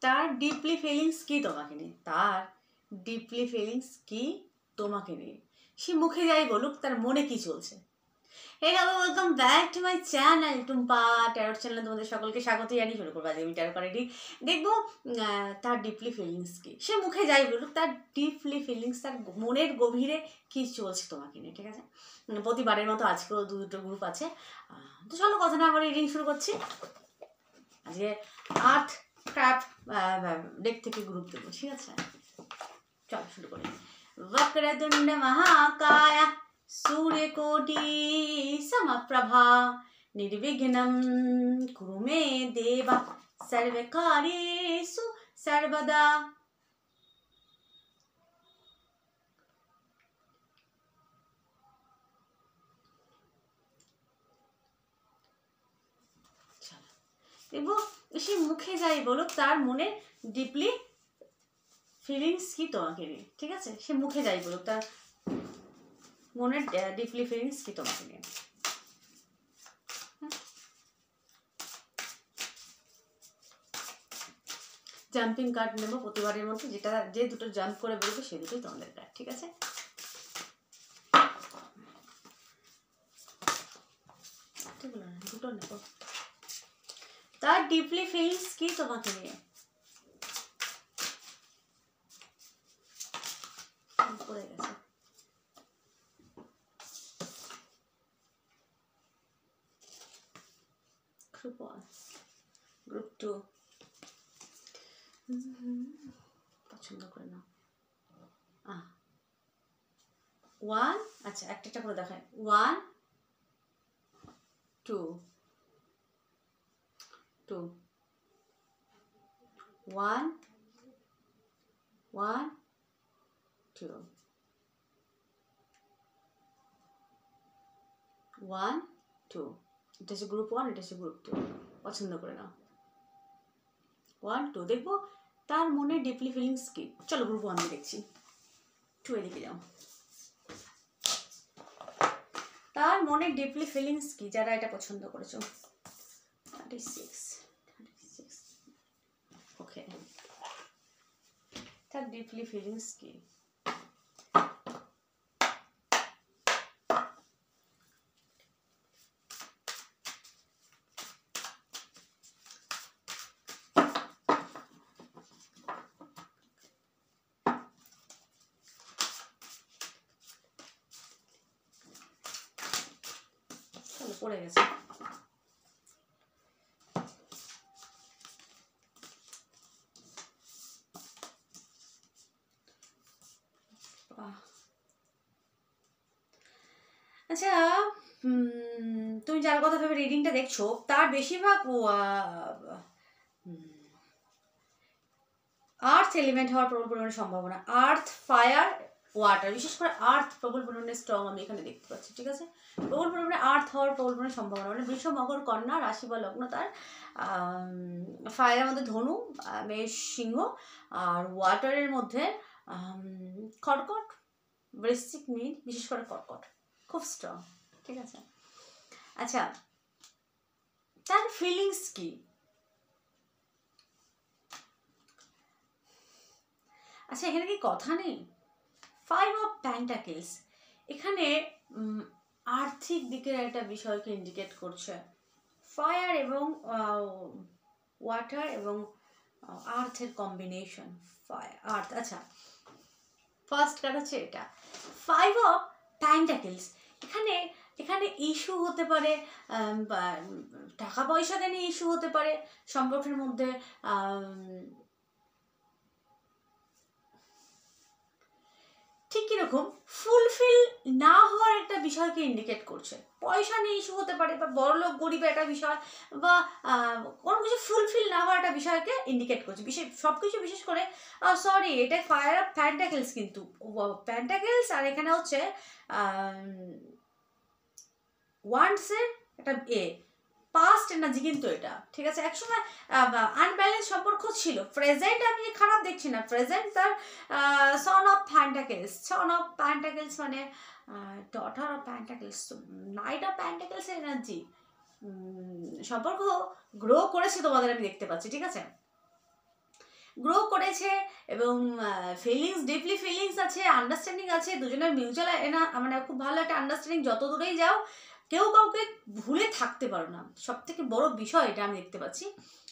তার deeply feelings কি তোমাকে নিয়ে, তার ডিপলি ফিলিংস কি তোমাকে নিয়ে, সে মুখে যাই বলুক তার মনে কি চলছে। Hey hello, welcome back to my channel Tumpa tarot চ্যানেলে তোমাদের সকলকে স্বাগত জানিয়ে শুরু করবো আজকে আমি ট্যারো কার্ড রিডিং। দেখবো তার ডিপলি ফিলিংস কি, সে মুখে যাই বলুক তার ডিপলি ফিলিংস, তার মনের গভীরে কি চলছে তোমাকে নিয়ে, ঠিক আছে। প্রতিবারের মতো আজকেও দুটো গ্রুপ আছে, তো চলো কথা না বলে রিডিং শুরু করছি। আজকে আর্থ ক্রাফট ডেক থেকে গ্রুপ দেবো, ঠিক আছে। চলো শুরু করি। वक्रतुंड महाकाय सूर्यकोटि समप्रभा निर्विघ्नं कुरु मे देव सर्वकार्येषु सर्वदा। দেখবো সে মুখে যাই বলুক তার মনে ডিপলি ফিলিংস কি তোমাকে নিয়ে, ঠিক আছে। সে মুখে যাই বলুক তার মনের ডিপলি ফিলিংস কি তোমাকে নিয়ে। জাম্পিং কার্ড নেবো প্রতিবারের মতো, যেটা যে দুটো জাম্প করে বেরোবে সে দুটোই তোমাদের কার্ড, ঠিক আছে। দুটো নেবো। তার ডিপলি ফিলিংস কি তোমাকে নিয়ে। পড়ে গেছে। গ্রুপ 1, গ্রুপ 2 পছন্দ করে না। 1, আচ্ছা একটা একটা করে দেখায়। 1 2 2 1 1 2 1 2। এটা হচ্ছে গ্রুপ 1, এটা হচ্ছে গ্রুপ 2। পছন্দ করে নাও। 1 2 দেখবো তার মনে ডিপলি ফিলিংস কি। চলো গ্রুপ 1 দেখছি। 2 এদিকে যাও। তার মনে ডিপলি ফিলিংস কি যারা এটা পছন্দ করেছো। 36 ওকে। তার ডিপলি ফিলিংস কি। পড়ে গেছে। আচ্ছা তুমি যার কথা ভেবে রিডিংটা দেখছো তার বেশিরভাগ আর্থ এলিমেন্ট হওয়ার প্রবল পরিমাণে সম্ভাবনা। আর্থ, ফায়ার, ওয়াটার, বিশেষ করে আর্থ প্রবল পরিমাণে স্ট্রং আমি এখানে দেখতে পাচ্ছি, ঠিক আছে। প্রবল পরিমাণে আর্থ হওয়ার প্রবল পরিমাণে সম্ভাবনা, মানে বৃষ, মকর, কন্যা রাশি বা লগ্ন তার। ফায়ারের মধ্যে ধনু, মেষ, সিংহ, আর ওয়াটারের মধ্যে কর্কট, বৃশ্চিক, মীন, বিশেষ করে কর্কট খুব স্ট্রং, ঠিক আছে। আচ্ছা তার ফিলিংস কি। আচ্ছা এখানে কি কথা নেই। 5 অফ পেন্টাকেলস এখানে আর্থিক দিকের একটা বিষয়কে ইন্ডিকেট করছে। ফায়ার এবং ওয়াটার এবং আর্থের কম্বিনেশন, ফায়ার আর্থ। আচ্ছা ফার্স্ট কার্ড হচ্ছে এটা 5 অফ পেন্টাকেলস। এখানে এখানে ইস্যু হতে পারে, টাকা পয়সাকে নিয়ে ইস্যু হতে পারে সম্পর্কের মধ্যে। ঠিক কিরকম ফুলফিল না হওয়ার একটা বিষয়কে ইন্ডিকেট করছে। পয়সা নিয়ে ইস্যু হতে পারে, বা বড়লোক গরিবের একটা বিষয়, বা কোনো কিছু ফুলফিল না হওয়ার একটা বিষয়কে ইন্ডিকেট করছে। সব কিছু বিশেষ করে সরি এটা ফায়ার অফ প্যান্টাকেলস, কিন্তু প্যান্টাকেলস আর এখানে হচ্ছে ওয়ান্ডসের একটা পাস্ট এনার্জি কিন্তু এটা, ঠিক আছে। একসময় আনব্যালেন্স সম্পর্ক ছিল, প্রেজেন্ট আমি খারাপ দেখছি না। প্রেজেন্ট তার son of pentacles, son of pentacles মানে daughter of pentacles, knight of pentacles energy. সম্পর্ক গ্রো করেছে তোমাদের আমি দেখতে পাচ্ছি, ঠিক আছে। গ্রো করেছে এবং ফিলিংস, ডিপলি ফিলিংস আছে, আন্ডারস্ট্যান্ডিং আছে, দুজনের মিউচুয়াল মানে খুব ভালো একটা আন্ডারস্ট্যান্ডিং। যত দূরেই যাও কেউ কাউকে ভুলে থাকতে পারো না, সব থেকে বড় বিষয় এটা আমি দেখতে পাচ্ছি।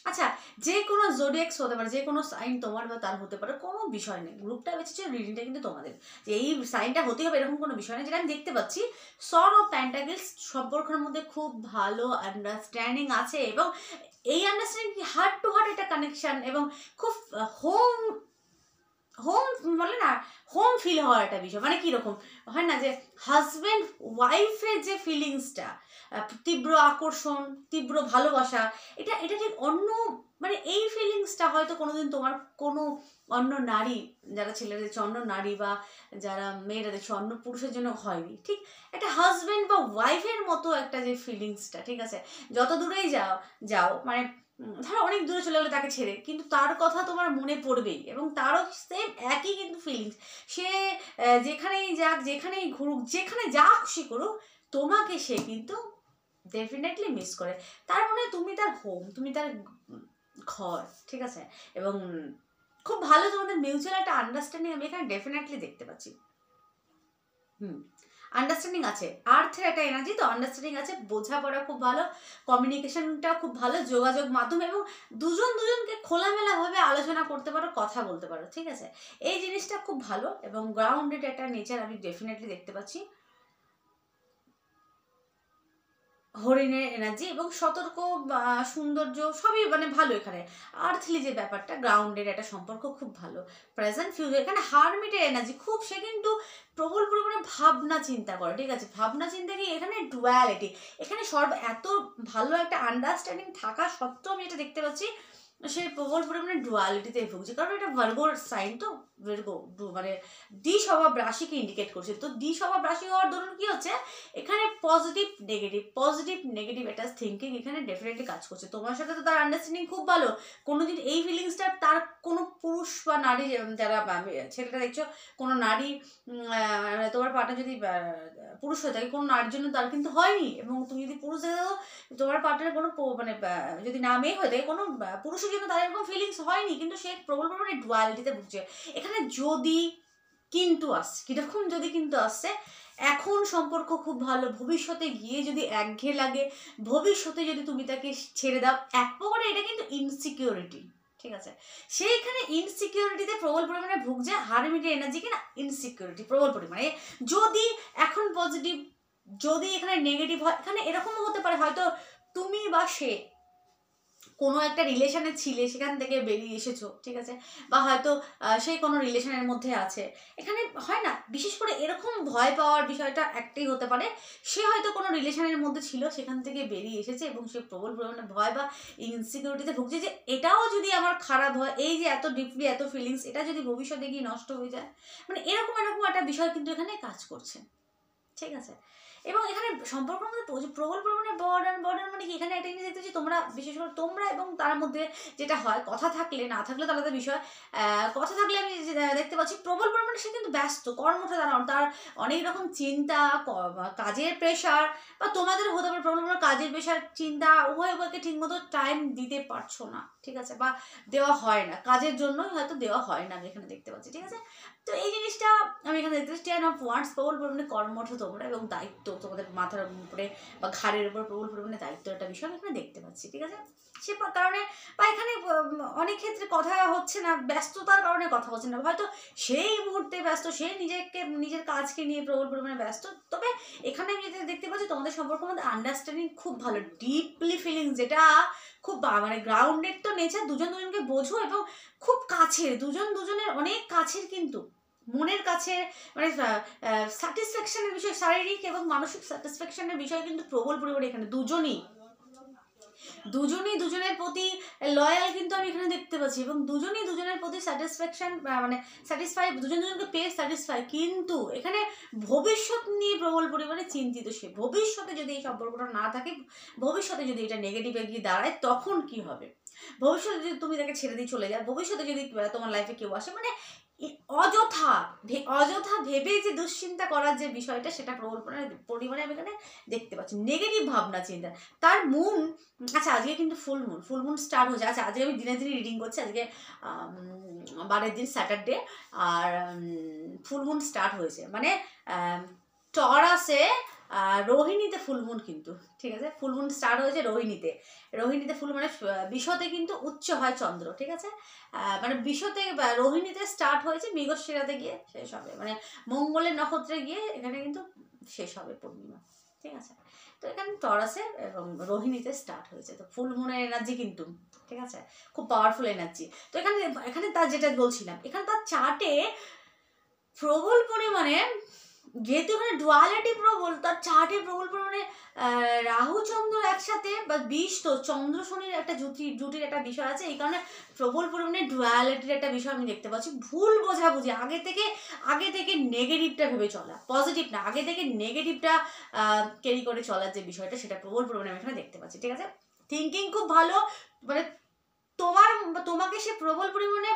আচ্ছা, যে কোনো জোডিয়াক্স হতে পারে, যে কোনো সাইন তোমার বা তার হতে পারে, কোনো বিষয় নেই। গ্রুপটা বেঁচেছে, রিডিংটা কিন্তু তোমাদের, যে এই সাইনটা হতে হবে এরকম কোনো বিষয় নেই। যেটা আমি দেখতে পাচ্ছি, সন অফ প্যান্টাকেলস সম্পর্কের মধ্যে খুব ভালো আন্ডারস্ট্যান্ডিং আছে এবং এই আন্ডারস্ট্যান্ডিং হার্ট টু হার্ট একটা কানেকশন এবং খুব হোম হোম বলে না, হোম ফিল হওয়ার একটা বিষয়। মানে কীরকম হয় না, যে হাজব্যান্ড ওয়াইফের যে ফিলিংসটা, তীব্র আকর্ষণ, তীব্র ভালোবাসা, এটা এটা ঠিক অন্য, মানে এই ফিলিংসটা হয়তো কোনোদিন তোমার কোনো অন্য নারী, যারা ছেলেরা দেখছে অন্য নারী বা যারা মেয়েরা দেখছে অন্য পুরুষের জন্য হয়নি। ঠিক একটা হাজব্যান্ড বা ওয়াইফের মতো একটা যে ফিলিংসটা, ঠিক আছে, যত দূরেই যাও যাও মানে ধরো অনেক দূরে চলে গেলে তাকে ছেড়ে, কিন্তু তার কথা তোমার মনে পড়বেই এবং তারও সেম একই কিন্তু ফিলিংস। সে যেখানেই যাক, যেখানেই ঘুরুক, যেখানে যা খুশি করুক, তোমাকে সে কিন্তু ডেফিনেটলি মিস করে। তার মানে তুমি তার হোম, তুমি তার ঘর, ঠিক আছে, এবং খুব ভালো তোমাদের মিউচুয়াল একটা আন্ডারস্ট্যান্ডিং আমি এখানে ডেফিনেটলি দেখতে পাচ্ছি। আন্ডারস্ট্যান্ডিং আছে, আর্থের একটা এনার্জি, তো আন্ডারস্ট্যান্ডিং আছে, বোঝাপড়া খুব ভালো, কমিউনিকেশনটা খুব ভালো, যোগাযোগ মাধ্যম এবং দুজন দুজনকে খোলামেলাভাবে আলোচনা করতে পারো, কথা বলতে পারো, ঠিক আছে, এই জিনিসটা খুব ভালো এবং গ্রাউন্ডেড একটা নেচার আমি ডেফিনেটলি দেখতে পাচ্ছি। হরিণের এনার্জি এবং সতর্ক, সৌন্দর্য সবই মানে ভালো এখানে। আর্থলি যে ব্যাপারটা, গ্রাউন্ডের একটা সম্পর্ক খুব ভালো, প্রেজেন্ট ফিউচার। এখানে হারমিটের এনার্জি খুব, সে কিন্তু প্রবল পরিমাণে ভাবনা চিন্তা করে, ঠিক আছে, ভাবনা চিন্তা কি এখানে ডুয়ালিটি, এখানে এত ভালো একটা আন্ডারস্ট্যান্ডিং থাকা সত্ত্বেও আমি এটা দেখতে পাচ্ছি সে প্রবল পরিমাণে ডুয়ালিটিতে ভুগছে, কারণ এটা ভার্গোর সাইন, তো ভার্গো মানে দ্বিস্বভাব রাশিকে ইন্ডিকেট করছে। তো দ্বিস্বভাব রাশি হওয়ার দরুন কি হচ্ছে, এখানে পজিটিভ নেগেটিভ একটা থিঙ্কিং এখানে ডেফিনেটলি কাজ করছে। তোমার সাথে তো তার আন্ডারস্ট্যান্ডিং খুব ভালো, কোনোদিন এই ফিলিংসটা তার কোনো পুরুষ বা নারী, যারা ছেলেটা দেখছো, কোনো নারী তোমার পার্টনার যদি পুরুষ হয়ে থাকে, কোনো নারীর জন্য তার কিন্তু হয়নি, এবং তুমি যদি পুরুষ দেখে থাকো, তোমার পার্টনারের কোনো মানে যদি না মেয়ে হয়ে থাকে, কোনো পুরুষের জন্য তার এরকম ফিলিংস হয়নি, কিন্তু সে প্রবল পরিমাণে ডুয়ালিটিতে ভুগছে। এখানে যদি কিন্তু আসছে, কিরকম যদি কিন্তু আসছে, এখন সম্পর্ক খুব ভালো, ভবিষ্যতে গিয়ে যদি একঘেয়ে লাগে, ভবিষ্যতে যদি তুমি তাকে ছেড়ে দাও, এক প্রকারে এটা কিন্তু ইনসিকিউরিটি, ঠিক আছে, সেইখানে ইনসিকিউরিটিতে প্রবল পরিমাণে ভুগছে। হারমিটের এনার্জি কিনা ইনসিকিউরিটি প্রবল পরিমাণে। যদি এখন পজিটিভ, যদি এখানে নেগেটিভ হয়, এখানে এরকমও হতে পারে হয়তো তুমি বা সে কোনো একটা রিলেশনে ছিলে, সেখান থেকে বেরিয়ে এসেছো, ঠিক আছে, বা হয়তো সেই কোনো রিলেশনের মধ্যে আছে। এখানে হয় না, বিশেষ করে এরকম ভয় পাওয়ার বিষয়টা একটাই হতে পারে, সে হয়তো কোনো রিলেশনের মধ্যে ছিল, সেখান থেকে বেরিয়ে এসেছে এবং সে প্রবল পরিমাণে ভয় বা ইনসিকিউরিটিতে ভুগছে, যে এটাও যদি আমার খারাপ হয়, এই যে এত ডিপলি এত ফিলিংস, এটা যদি ভবিষ্যতে গিয়ে নষ্ট হয়ে যায়, মানে এরকম একটা বিষয় কিন্তু এখানে কাজ করছে, ঠিক আছে। এবং এখানে সম্পর্কের মধ্যে প্রবল পরিমাণে বর্ডার মানে কি, এখানে একটা জিনিস দেখতে পাচ্ছি, তোমরা বিশেষ করে তোমরা এবং তার মধ্যে যেটা হয়, কথা থাকলে, না থাকলে তো আলাদা বিষয়, কথা থাকলে আমি দেখতে পাচ্ছি প্রবল পরিমাণে সে কিন্তু ব্যস্ত, কর্মটা তার অনেক রকম চিন্তা, কাজের প্রেশার, বা তোমাদের হতে পারে প্রবল পরিমাণে কাজের প্রেশার, চিন্তা, উভয়কে ঠিকমতো টাইম দিতে পারছো না, ঠিক আছে, বা দেওয়া হয় না, কাজের জন্যই হয়তো দেওয়া হয় না, আমি এখানে দেখতে পাচ্ছি, ঠিক আছে। তো এই জিনিসটা আমি এখানে দেখতে পাচ্ছি, 10 of Wands, প্রবল পরিমাণে কর্মঠ তোমরা, এবং দায়িত্ব তোমাদের মাথার উপরে বা ঘাড়ের উপর প্রবল পরিমাণে দায়িত্ব একটা বিষয় আমি এখানে দেখতে পাচ্ছি, ঠিক আছে। সে কারণে বা এখানে অনেক ক্ষেত্রে কথা হচ্ছে না, ব্যস্ততার কারণে কথা হচ্ছে না, হয়তো সেই মুহূর্তে ব্যস্ত, সে নিজের কাজকে নিয়ে প্রবল পরিমাণে ব্যস্ত। তবে এখানে আমি যেটা দেখতে পাচ্ছি, তোমাদের সম্পর্কের মধ্যে আন্ডারস্ট্যান্ডিং খুব ভালো, ডিপলি ফিলিংস, যেটা খুব মানে গ্রাউন্ডেড তো নেচার, দুজন দুজনকে বোঝো এবং খুব কাছের, দুজন দুজনের অনেক কাছের, কিন্তু মনের কাছে, মানে স্যাটিসফ্যাকশনের বিষয়, শারীরিক এবং মানসিক স্যাটিসফ্যাকশনের বিষয় কিন্তু প্রবল পরিমাণে এখানে দুজনই দুজনের প্রতি লয়াল কিন্তু আমি এখানে দেখতে পাচ্ছি, এবং দুজনই দুজনের প্রতি স্যাটিসফ্যাকশন, মানে স্যাটিসফাই, দুজনকে পেয়ে স্যাটিসফাই, কিন্তু এখানে ভবিষ্যৎ নিয়ে প্রবল পরিমাণে চিন্তিত সে। ভবিষ্যতে যদি এই সম্পর্কটা না থাকে, ভবিষ্যতে যদি এটা নেগেটিভে গিয়ে দাঁড়ায়, তখন কি হবে, ভবিষ্যতে যদি তুমি তাকে ছেড়ে দিয়ে চলে যাও, ভবিষ্যতে যদি তোমার লাইফে কেউ আসে, মানে অযথা অযথা ভেবে যে দুশ্চিন্তা করার যে বিষয়টা, সেটা প্রবল পরিমাণে আমি এখানে দেখতে পাচ্ছি। নেগেটিভ ভাবনা চিন্তা, তার মুন, আচ্ছা আজকে কিন্তু ফুল মুন স্টার্ট হচ্ছে। আচ্ছা আজকে আমি দিনে দিনে রিডিং করছি, আজকে বারের দিন স্যাটারডে, আর ফুল মুন স্টার্ট হয়েছে, মানে টরাসে রোহিণীতে ফুলমুন কিন্তু, ঠিক আছে, ফুলমুন স্টার্ট হয়েছে রোহিণীতে ফুল, মানে বিশ্বতে কিন্তু উচ্চ হয় চন্দ্র, ঠিক আছে, মানে বিশ্বতে রোহিণীতে স্টার্ট হয়েছে, মৃগশিরাতে গিয়ে শেষ হবে, মানে মঙ্গলের নক্ষত্রে গিয়ে এখানে কিন্তু শেষ হবে পূর্ণিমা, ঠিক আছে। তো এখানে টরাসে এবং রোহিণীতে স্টার্ট হয়েছে, তো ফুলমুনের এনার্জি কিন্তু, ঠিক আছে, খুব পাওয়ারফুল এনার্জি। তো এখানে তার যেটা বলছিলাম, এখানে তার চার্টে প্রবল পরিমাণে, যেহেতু এখানে ডুয়ালিটি প্রবল, তার চার্টে প্রবল পরিমাণে রাহু চন্দ্র একসাথে, বা বিষ, তো চন্দ্র শনির একটা জুটির একটা বিষয় আছে, এই কারণে প্রবল পরিমাণে ডুয়ালিটির একটা বিষয় আমি দেখতে পাচ্ছি। ভুল বোঝাবুঝি, আগে থেকে নেগেটিভটা ভেবে চলা, পজিটিভ না, আগে থেকে নেগেটিভটা ক্যারি করে চলার যে বিষয়টা, সেটা প্রবল পরিমাণে আমি এখানে দেখতে পাচ্ছি, ঠিক আছে। থিঙ্কিং খুব ভালো, মানে তোমাকে সে প্রবল পরিমাণে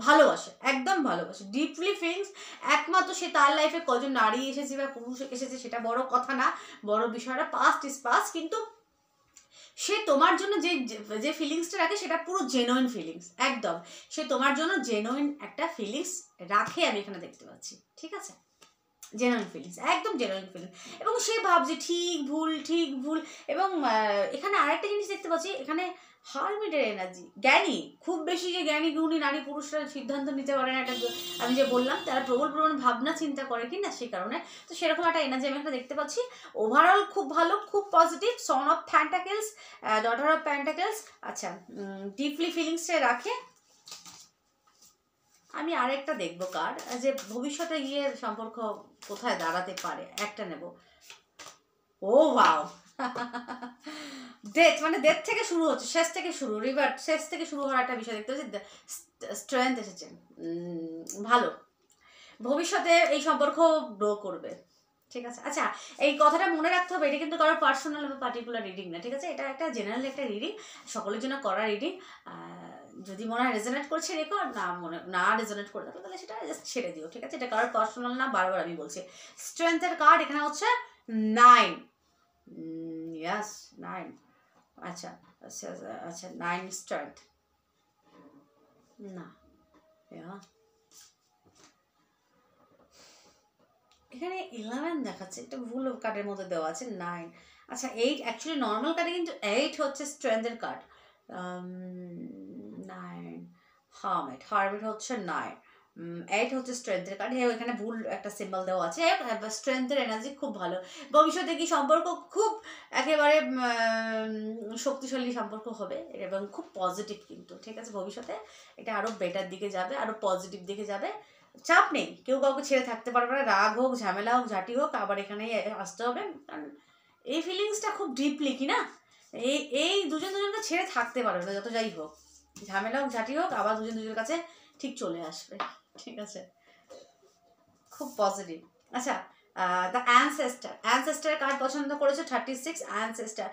ভালোবাসে, একদম ভালোবাসে, ডিপলি ফিলিংস। একমাত্র সে তার লাইফে কজন নারী এসেছে বা পুরুষ এসেছে সেটা বড় কথা না, বড় বিষয়টা পাস্ট ইজ পাস্ট, কিন্তু সে তোমার জন্য যে ফিলিংসটা রাখে সেটা পুরো জেনুইন ফিলিংস, একদম সে তোমার জন্য জেনুইন একটা ফিলিংস রাখে, আমি এখানে দেখতে পাচ্ছি, ঠিক আছে, জেনুইন ফিলিংস, একদম জেনুইন ফিলিংস। এবং সে ভাবছে ঠিক ভুল, এবং এখানে আরেকটা জিনিস দেখতে পাচ্ছি, এখানে হারমিটের এনার্জি, জ্ঞানী, খুব বেশি যে জ্ঞানী গুণী নারী পুরুষরা সিদ্ধান্ত নিতে পারে না, এটা আমি যে বললাম, তারা প্রবল ভাবনা চিন্তা করে কি না, সেই কারণে তো সেরকম একটা এনার্জি আমি এখানে দেখতে পাচ্ছি। ওভারঅল খুব ভালো, খুব positive, Son of pentacles, daughter of pentacles, আচ্ছা, ডিপলি ফিলিংসে রাখে। আমি আরেকটা দেখবো কার্ড, যে ভবিষ্যতে গিয়ে সম্পর্ক কোথায় দাঁড়াতে পারে, একটা নেব। ও ওয়াও, ডেথ, মানে ডেথ থেকে শুরু হচ্ছে, শেষ থেকে শুরু হওয়ার একটা বিষয় দেখতে পাচ্ছি। স্ট্রেংথ এসেছে, ভালো, ভবিষ্যতে এই সম্পর্ক গ্রো করবে, ঠিক আছে। আচ্ছা, এই কথাটা মনে রাখতে হবে, এটা কিন্তু কারোর পার্সোনাল বা পার্টিকুলার রিডিং না, ঠিক আছে, এটা একটা জেনারেল একটা রিডিং, সকলের জন্য করা রিডিং। যদি মনে হয় রেজোনেট করছে রেখো, আর না রেজোনেট করে থাকো তাহলে সেটা জাস্ট ছেড়ে দিও, ঠিক আছে, এটা কারোর পার্সোনাল না, বারবার আমি বলছি। স্ট্রেংথের কার্ড এখানে হচ্ছে 9, ইয়াস 9, আচ্ছা আচ্ছা আচ্ছা 9 স্ট্রেংথ, না, এখানে 11 দেখাচ্ছে, এটা ভুল কার্ডের মধ্যে দেওয়া আছে 9, আচ্ছা 8, অ্যাকচুয়ালি নর্মাল কার্ডে কিন্তু 8 হচ্ছে স্ট্রেংথের কার্ড, 9 হার্মিট হচ্ছে 9, 8 হচ্ছে স্ট্রেংথের কার্ড, হ্যাঁ এখানে ভুল একটা সিম্বল দেওয়া আছে। স্ট্রেংথের এনার্জি খুব ভালো, ভবিষ্যতে কি সম্পর্ক খুব একেবারে শক্তিশালী সম্পর্ক হবে, এবং খুব পজিটিভ কিন্তু, ঠিক আছে, ভবিষ্যতে এটা আরও বেটার দিকে যাবে, আরও পজিটিভ দিকে যাবে, চাপ নেই, কেউ কাউকে ছেড়ে থাকতে পারবে না, রাগ হোক, ঝামেলা হোক, ঝাঁটি হোক, আবার এখানেই আসতে হবে, কারণ এই ফিলিংসটা খুব ডিপলি, কি না, এই দুজনকে ছেড়ে থাকতে পারবে না, যত যাই হোক, ঝামেলা হোক, ঝাঁটি হোক, আবার দুজনের কাছে ঠিক চলে আসবে, ঠিক আছে, খুব পজিটিভ। আচ্ছা, দ্য অ্যানসেস্টার কার্ড পছন্দ করেছো, 36 অ্যানসেস্টার,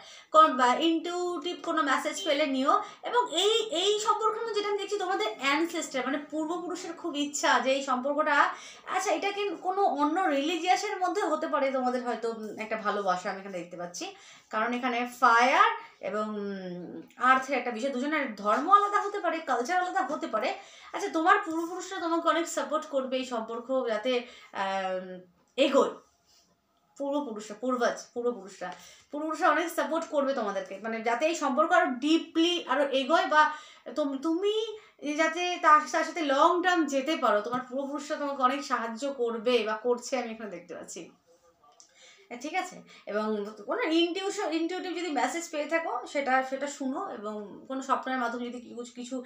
ইনটিউটিভ কোনো মেসেজ পেলে নিও, এবং এই সম্পর্কের মধ্যে যেটা আমি দেখছি, তোমাদের অ্যানসেস্টার মানে পূর্বপুরুষের খুব ইচ্ছা যে এই সম্পর্কটা, আচ্ছা এটা কি কোনো অন্য রিলিজিয়াসের মধ্যে হতে পারে, তোমাদের হয়তো একটা ভালোবাসা আমি এখানে দেখতে পাচ্ছি, কারণ এখানে ফায়ার এবং আর্থের একটা বিষয়, দুজনের ধর্ম আলাদা হতে পারে, কালচার আলাদা হতে পারে। আচ্ছা, তোমার পূর্বপুরুষরা তোমাকে অনেক সাপোর্ট করবে এই সম্পর্ক যাতে এগোয়, পূর্বপুরুষরা অনেক সাপোর্ট করবে তোমাদেরকে, মানে যাতে এই সম্পর্ক আরো ডিপলি আরো এগোয়, বা তুমি যাতে তার সাথে লং টার্ম যেতে পারো, তোমার পূর্বপুরুষরা তোমাকে অনেক সাহায্য করবে বা করছে, আমি এখানে দেখতে পাচ্ছি, ঠিক আছে। এবং কোনো ইনটিউটিভ যদি মেসেজ পেয়ে থাকো সেটা শুনো, এবং কোনো স্বপ্নের মাধ্যমে যদি কিছু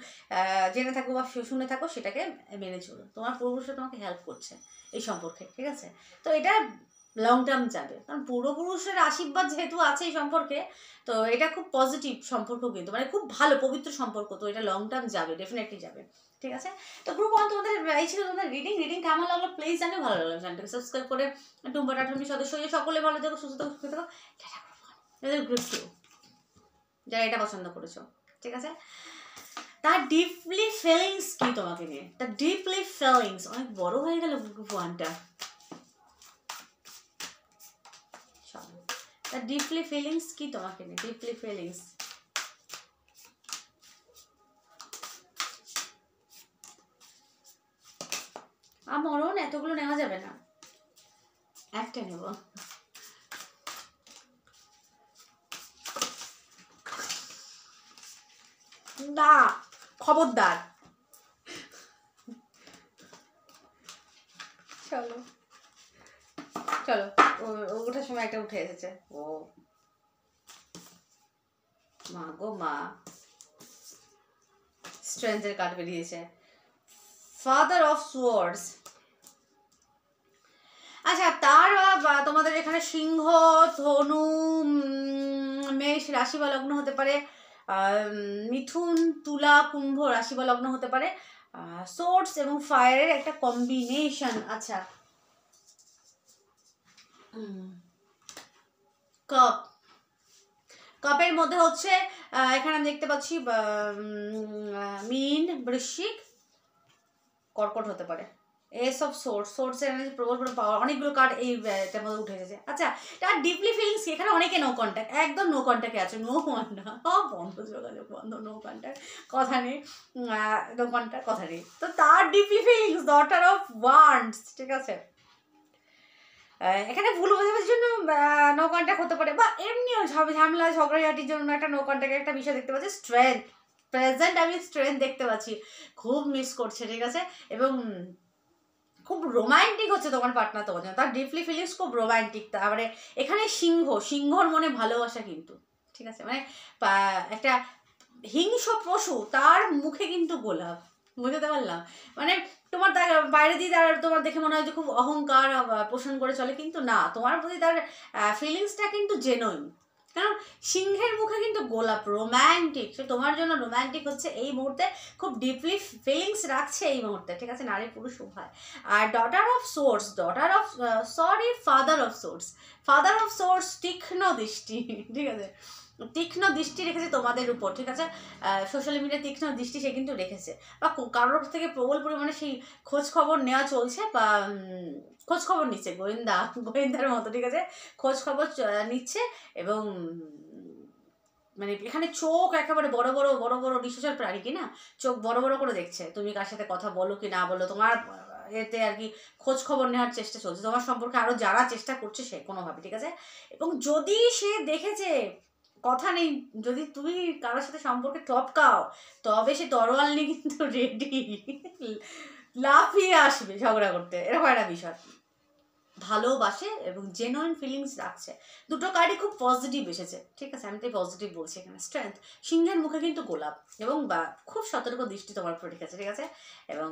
জেনে থাকো বা শুনে থাকো, সেটাকে মেনে চলো, তোমার পূর্বপুরুষরা তোমাকে হেল্প করছে এই সম্পর্কে, ঠিক আছে। তো এটা লং টার্ম যাবে, কারণ পূর্বপুরুষের আশীর্বাদ যেহেতু আছে এই সম্পর্কে, তো এটা খুব পজিটিভ সম্পর্ক, কিন্তু মানে খুব ভালো পবিত্র সম্পর্ক, তো এটা লং টার্ম যাবে, ডেফিনেটলি যাবে, ঠিক আছে। তো গ্রুপ 1 তোমাদের এই ছিল তোমাদের রিডিং কেমন লাগলো প্লিজ জানিও, ভালো লাগলো চ্যানেলটাকে সাবস্ক্রাইব করে টুম্পা টাটুমি সদস্য হয়ে সকলে ভালো থেকো, সুস্থ থাকো, সুখে থাকো, গ্রুপ 2 যারা এটা পছন্দ করেছো, ঠিক আছে। তার ডিপলি ফিলিংস কি তোমাকে নিয়ে, তার ডিপলি ফিলিংস, অনেক বড় হয়ে গেল ওয়ানটা, তার ডিপলি ফিলিংস কি তোমাকে নিয়ে, ডিপলি ফিলিংস। মরণ এতগুলো নেওয়া যাবে না, একটা নেব। না, খবরদার। চলো চলো, ওঠার সময় একটা উঠে এসেছে। ও মা গো মা, স্ট্রেঞ্জের কার্ড বেরিয়েছে, ফাদার অফ সোয়ার্ডস। আচ্ছা, তার তোমাদের এখানে সিংহ, ধনু, মেষ রাশি বা লগ্ন হতে পারে, মিথুন, তুলা, কুম্ভ রাশি বা লগ্ন হতে পারে, সোর্স এবং ফায়ারের একটা কম্বিনেশন। আচ্ছা, কাপ, কাপের মধ্যে হচ্ছে এখানে আমি দেখতে পাচ্ছি মিন, বৃশ্চিক, কর্কট হতে পারে। এস অফ সোর্স, সোর্সের এনার্জি, প্রবল পাওয়ার, অনেকগুলো কার্ড এই এটার মধ্যে উঠে এসেছে। আচ্ছা, তার ডিপলি ফিলিংস, এখানে অনেকে নো কন্ট্যাক্ট, একদম নো কন্ট্যাক্টে আছে, নো কন্ট্যাক্ট, বন্ধ যোগাযোগ বন্ধ, নো কন্ট্যাক্ট কথা নেই, নো কন্ট্যাক্ট কথা নেই। তো তার deeply feelings, daughter of wands, ঠিক আছে। এখানে ভুল বোঝাবার জন্য নো কন্ট্যাক্ট হতে পারে, বা এমনিও ঝামেলা ঝগড়াঝাটির জন্য একটা নো কন্ট্যাক্টের একটা বিষয় দেখতে পাচ্ছি। স্ট্রেংথ, প্রেজেন্ট আমি স্ট্রেংথ দেখতে পাচ্ছি, খুব মিস করছে, ঠিক আছে। এবং খুব রোমান্টিক হচ্ছে তোমার পার্টনার তোমার জন্য, তার ডিপলি ফিলিংস খুব রোমান্টিক। তারপরে এখানে সিংহ, সিংহর মনে ভালোবাসা কিন্তু, ঠিক আছে, মানে একটা হিংস্র পশু, তার মুখে কিন্তু গোলাপ, বুঝতে পারলাম। মানে তোমার বাইরে দিয়ে তার তোমার দেখে মনে হয় যে খুব অহংকার পোষণ করে চলে, কিন্তু না, তোমার প্রতি তার ফিলিংসটা কিন্তু জেনুইন। কারণ সিংহের মুখে কিন্তু গোলাপ, রোম্যান্টিক, সে তোমার জন্য রোম্যান্টিক হচ্ছে এই মুহূর্তে, খুব ডিপলি ফিলিংস রাখছে এই মুহূর্তে, ঠিক আছে, নারী পুরুষ উভয়। আর daughter of source, daughter of father of source, father of source তীক্ষ্ণ দৃষ্টি, ঠিক আছে, তীক্ষ্ণ দৃষ্টি রেখেছে তোমাদের উপর, ঠিক আছে। সোশ্যাল মিডিয়ায় তীক্ষ্ণ দৃষ্টি সে কিন্তু রেখেছে, বা কারোর থেকে প্রবল পরিমাণে সেই খোঁজ খবর নেওয়া চলছে, বা খোঁজ খবর নিচ্ছে, গোয়েন্দার মতো, ঠিক আছে, খোঁজ খবর নিচ্ছে। এবং মানে এখানে চোখ একেবারে বড় বড় বড় বড় নিশাচর প্রাণী, কি না, চোখ বড় বড় করে দেখছে তুমি কার সাথে কথা বলো কি না বলো, তোমার এতে আর কি খোঁজ খবর নেওয়ার চেষ্টা চলছে, তোমার সম্পর্কে আরো জানার চেষ্টা করছে সে কোনোভাবে, ঠিক আছে। এবং যদি সে দেখেছে কথা নেই, যদি তুমি কারোর সাথে সম্পর্কে টপকাও, তবে সে তরোয়াল নিয়ে কিন্তু রেডি, লাফিয়ে আসবে ঝগড়া করতে, এরকম একটা বিষয়। ভালোবাসে এবং জেনুইন ফিলিংস রাখছে, দুটো কার্ডই খুব পজিটিভ এসেছে, ঠিক আছে, আমি তাই পজিটিভ বলছি এখানে। স্ট্রেংথ, সিংহের মুখে কিন্তু গোলাপ, এবং বা খুব সতর্ক দৃষ্টি তোমার উপর রেখেছে, ঠিক আছে। এবং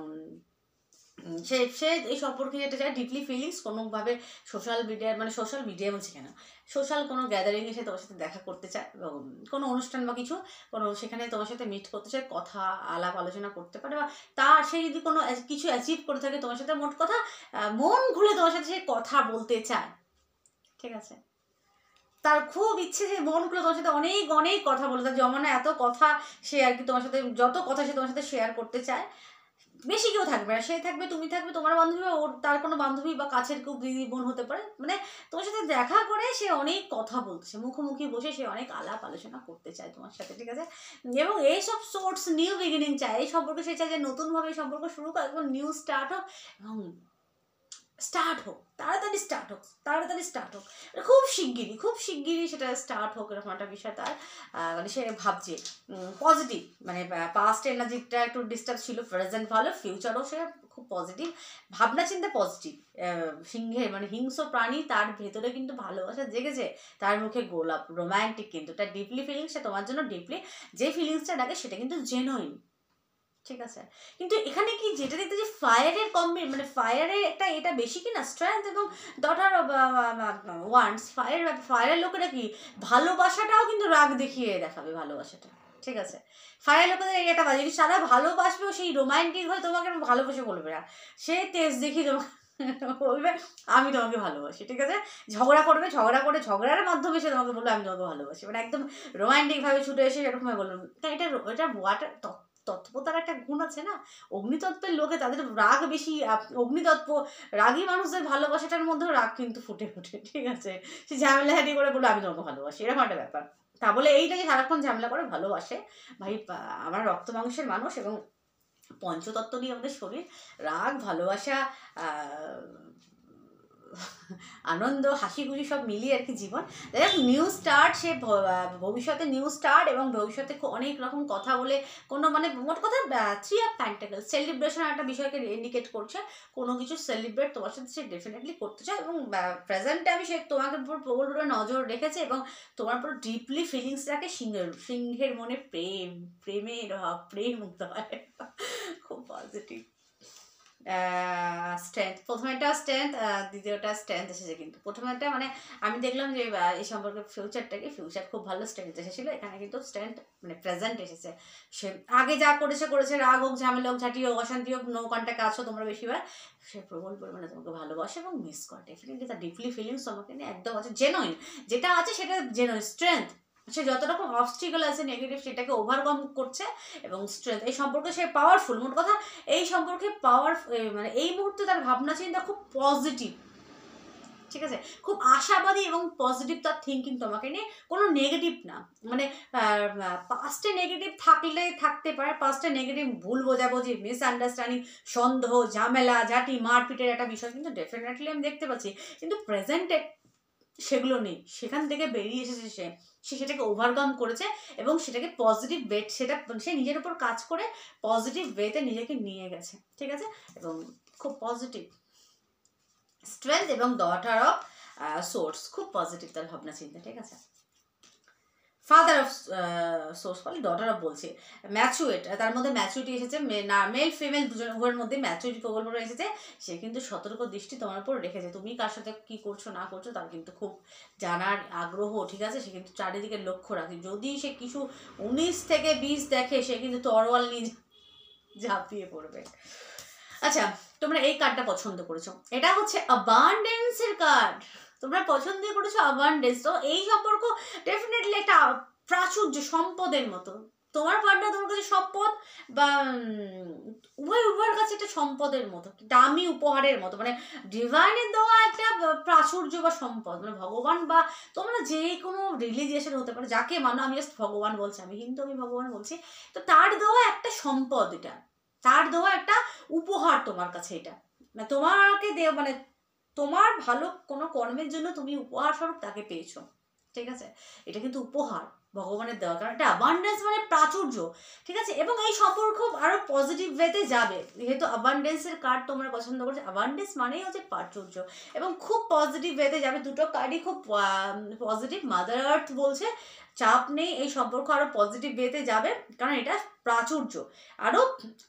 সে সে এই সম্পর্কে যেটা চায় ডিপলি ফিলিংস, কোনোভাবে সোশ্যাল মিডিয়ার, মানে সোশ্যাল মিডিয়া বলছি কেন, সোশ্যাল কোনো গ্যাদারিংয়ে সে তোমার সাথে দেখা করতে চায়, এবং কোনো অনুষ্ঠান বা কিছু, কোনো সেখানে তোমার সাথে মিট করতে চায়, কথা আলাপ আলোচনা করতে পারে, বা তার সে যদি কোনো কিছু অ্যাচিভ করে থাকে তোমার সাথে, মোট কথা মন খুলে তোমার সাথে সে কথা বলতে চায়, ঠিক আছে। তার খুব ইচ্ছে যে মন খুলে তোমার সাথে অনেক অনেক কথা বলে, তার জমানো এত কথা, সে আর কি তোমার সাথে যত কথা সে তোমার সাথে শেয়ার করতে চায়। বেশি কেউ থাকবে না, সে থাকবে, তুমি থাকবে, তোমার বান্ধবী, বা ওর তার কোনো বান্ধবী বা কাছের কেউ দিদি বোন হতে পারে, মানে তোমার সাথে দেখা করে সে অনেক কথা বলছে, মুখোমুখি বসে সে অনেক আলাপ আলোচনা করতে চায় তোমার সাথে, ঠিক আছে। এবং এইসব সোর্স নিউ বিগিনিং চায়, এই সম্পর্কে সে চায় যে নতুনভাবে এই সম্পর্ক শুরু হোক, এবং নিউ স্টার্ট হোক, এবং স্টার্ট হোক, তাড়াতাড়ি স্টার্ট হোক, তাড়াতাড়ি স্টার্ট হোক, খুব শিগগিরই সেটা স্টার্ট হোক, এরকম একটা বিষয় তার, মানে সে ভাবছে পজিটিভ, মানে পাস্ট এনার্জিটা একটু ডিস্টার্ব ছিল, প্রেজেন্ট ভালো, ফিউচারও সে খুব পজিটিভ ভাবনা চিন্তা, পজিটিভ। সিংহে মানে হিংস্র প্রাণী, তার ভেতরে কিন্তু ভালোবাসা জেগেছে, তার মুখে গোলাপ, রোম্যান্টিক, কিন্তু তার ডিপলি ফিলিংস, সে তোমার জন্য ডিপলি যে ফিলিংসটা ডাকে সেটা কিন্তু জেনুইন, ঠিক আছে। কিন্তু এখানে কি যেটা দেখতে যে ফায়ারের মানে ফায়ারের একটা এটা বেশি কিনা স্ট্রেংথ, এবং ডটার ওয়ান্ডস, ফায়ারের লোকেরা কি ভালোবাসাটাও কিন্তু রাগ দেখিয়ে দেখাবে, ভালোবাসাটা, ঠিক আছে। ফায়ারের লোকেদের এটা বাজে, যদি সারা ভালোবাসবেও সেই রোমান্টিক হয়ে তোমাকে ভালোবেসে বলবে না, সে তেজ দেখিয়ে তোমাকে বলবে আমি তোমাকে ভালোবাসি, ঠিক আছে। ঝগড়া করবে, ঝগড়ার মাধ্যমে সে তোমাকে বলবে আমি তোমাকে ভালোবাসি, মানে একদম রোমান্টিক ভাবে ছুটে এসে এরকম বলবে, এটা ওয়াটার তত্ত্বতার একটা গুণ আছে না, অগ্নিতত্ত্বের লোকে তাদের রাগ বেশি, অগ্নিতত্ত্ব রাগী মানুষদের ভালোবাসাটার মধ্যেও রাগ কিন্তু ফুটে ওঠে, ঠিক আছে, সে ঝামেলাহাটি করে বলে আমি তোমাকে ভালোবাসি, এরকম একটা ব্যাপার। তা বলে এইটা যে সারাক্ষণ ঝামেলা করে ভালোবাসে, ভাই আমার রক্ত মাংসের মানুষ এবং পঞ্চতত্ত্ব নিয়ে আমাদের শরীর, রাগ ভালোবাসা আনন্দ হাসি খুশি সব মিলিয়ে আর কি জীবন। দেখ নিউ স্টার্ট, সে ভবিষ্যতে নিউ স্টার্ট এবং ভবিষ্যতে অনেক রকম কথা বলে কোনো মানে মোট কথা 3 অফ পেন্টাকলস সেলিব্রেশন একটা বিষয়কে ইন্ডিকেট করছে, কোনো কিছু সেলিব্রেট তোমার সাথে সে ডেফিনেটলি করতে চায় এবং প্রেজেন্টে আমি সে তোমাকে উপর প্রবলভাবে নজর রেখেছে এবং তোমার উপর ডিপলি ফিলিংস রাখে। সিংহের মনে প্রেমের প্রেম মুক্ত হয়, খুব পজিটিভ। স্ট্রেংথ, প্রথমেটা স্ট্রেংথ, দ্বিতীয়টা স্ট্রেংথ এসেছে, কিন্তু প্রথমেটা মানে আমি দেখলাম যে এই সম্পর্কে ফিউচার খুব ভালো স্ট্রেংথ এসেছিল, এখানে কিন্তু স্ট্রেংথ মানে প্রেজেন্ট এসেছে। সে আগে যা করেছে রাগ হোক ঝামেলা হোক ঝাঁটি হোক অশান্তি হোক, নো কন্ট্যাক্ট আছো তোমরা বেশিরভাগ, সে প্রবল পরিমাণে তোমাকে ভালোবাসে এবং মিস করে ডেফিনেটলি, তার ডিপলি ফিলিংস তোমাকে নিয়ে একদম আছে, জেনুইন যেটা আছে সেটা জেনুইন। স্ট্রেংথ, সে যত রকম অবস্ট্রিকল আছে নেগেটিভ সেটাকে ওভারকাম করছে এবং স্ট্রেংথ, এই সম্পর্কে সে পাওয়ারফুল। মোট কথা এই সম্পর্কে মানে এই মুহূর্তে তার ভাবনা চিন্তা খুব পজিটিভ, ঠিক আছে, খুব আশাবাদী এবং পজিটিভ তার থিঙ্কিং তোমাকে নিয়ে, কোনো নেগেটিভ না। মানে পাস্টে নেগেটিভ থাকতে পারে, পাস্টে নেগেটিভ ভুল বোঝাবুঝি মিসআন্ডারস্ট্যান্ডিং সন্দেহ ঝামেলা ঝাঁটি মারপিটের একটা বিষয় কিন্তু ডেফিনেটলি আমি দেখতে পাচ্ছি, কিন্তু প্রেজেন্টে সেগুলো নেই, সেখান থেকে বেরিয়ে এসেছে সে সেটাকে ওভারকাম করেছে এবং সেটাকে পজিটিভ ওয়ে, সেটা সে নিজের উপর কাজ করে পজিটিভ ওয়েতে নিজেকে নিয়ে গেছে, ঠিক আছে, এবং খুব পজিটিভ স্ট্রেংথ এবং ডটার অফ সোর্স, খুব পজিটিভ তার ভাবনা চিন্তা, ঠিক আছে। ফাদার অফ সোর্স বলে ডটার অফ বলছে, ম্যাচুয়েট, তার মধ্যে ম্যাচুরিটি এসেছে, মেল ফিমেল দুজন উভয়ের মধ্যে ম্যাচুরিটি প্রবল এসেছে, সে কিন্তু সতর্ক দৃষ্টি তোমার উপর রেখেছে, তুমি কার সাথে কী করছো না করছো তার কিন্তু খুব জানার আগ্রহ, ঠিক আছে, সে কিন্তু চারিদিকে লক্ষ্য রাখে, যদি সে কিছু 19 থেকে 20 দেখে সে কিন্তু তরোয়াল নিয়ে ঝাঁপিয়ে পড়বে। আচ্ছা, তোমরা এই কার্ডটা পছন্দ করেছো, এটা হচ্ছে অ্যাবান্ডেন্সের কার্ড, তোমরা পছন্দ করেছো অ্যাবান্ডেন্স, তো এই সম্পর্ক ডেফিনেটলি একটা প্রাচুর্য সম্পদের মতো, তোমার পার্টনার তোমার কাছে সম্পদ বা উভয়ের কাছে একটা সম্পদের মতো, দামি উপহারের মতো, মানে ডিভাইনের দেওয়া একটা প্রাচুর্য বা সম্পদ, মানে ভগবান বা তোমরা যে কোনো রিলিজিয়েশন হতে পারে যাকে মানো, আমি জাস্ট ভগবান বলছি, আমি হিন্দু, আমি ভগবান বলছি, তো তার দেওয়া একটা সম্পদ, এটা তার দেওয়া একটা উপহার তোমার কাছে, এটা মানে তোমাকে মানে তোমার ভালো কোনো কর্মের জন্য তুমি উপহার স্বরূপ তাকে পেয়েছো, ঠিক আছে, এটা কিন্তু উপহার ভগবানের দেওয়া, কারণ এটা অ্যাবান্ডেন্স মানে প্রাচুর্য, ঠিক আছে, এবং এই সম্পর্ক আরো পজিটিভ ওয়েতে যাবে, যেহেতু অ্যাবান্ডেন্সের কার্ড তোমরা পছন্দ করছো, অ্যাবান্ডেন্স মানেই হচ্ছে প্রাচুর্য এবং খুব পজিটিভ ওয়েতে যাবে, দুটো কার্ডই খুব পজিটিভ। মাদার আর্থ বলছে চাপ নেই, এই সম্পর্ক আরো পজিটিভ ওয়েতে যাবে, কারণ এটা প্রাচুর্য আরো।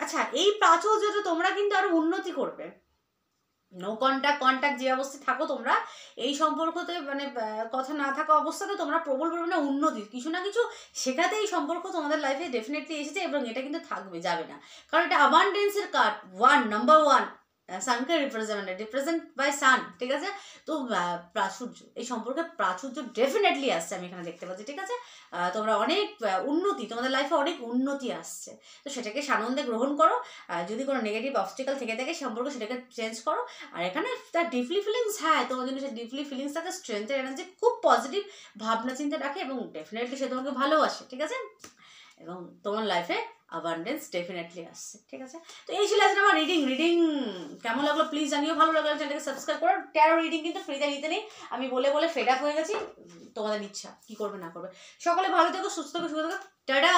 আচ্ছা, এই প্রাচুর্যটা তোমরা কিন্তু আরো উন্নতি করবে, নো কন্ট্যাক্ট যে অবস্থায় থাকো তোমরা, এই সম্পর্কতে মানে কথা না থাকা অবস্থাতে তোমরা প্রবল পরিমাণে উন্নতি কিছু না কিছু শেখাতে এই সম্পর্ক তোমাদের লাইফে ডেফিনেটলি এসেছে এবং এটা কিন্তু থাকবে, যাবে না, কারণ এটা অ্যাবান্ডেন্সের কার্ড, নাম্বার 1 সানকে রিপ্রেজেন্ট বাই সান, ঠিক আছে, তো প্রাচুর্য, এই সম্পর্কে প্রাচুর্য ডেফিনেটলি আসছে আমি এখানে দেখতে পাচ্ছি, ঠিক আছে, তোমরা অনেক উন্নতি, তোমাদের লাইফে অনেক উন্নতি আসছে, তো সেটাকে সানন্দে গ্রহণ করো, যদি কোনো নেগেটিভ অবস্টিকাল থেকে থাকে সম্পর্ক সেটাকে চেঞ্জ করো, আর এখানে তার ডিপলি ফিলিংস, হ্যাঁ তোমার জন্য সে ডিপলি ফিলিংস থাকে, স্ট্রেংথের এনার্জি, খুব পজিটিভ ভাবনা চিন্তা রাখে এবং ডেফিনেটলি সে তোমাকে ভালোবাসে, ঠিক আছে, এবং তোমার লাইফে অ্যাবান্ডেন্স ডেফিনেটলি আসছে, ঠিক আছে। তো এই ছিল আজকে আমার রিডিং কেমন লাগলো প্লিজ জানিও, ভালো লাগলো চ্যানেলটাকে সাবস্ক্রাইব করো, ট্যারো রিডিং কিন্তু ফ্রিতে নিতে নেই, আমি বলে ফেড আপ হয়ে গেছি, তোমাদের ইচ্ছা কি করবে না করবে। সকলে ভালো থেকো, সুস্থ থেকো, টাটা।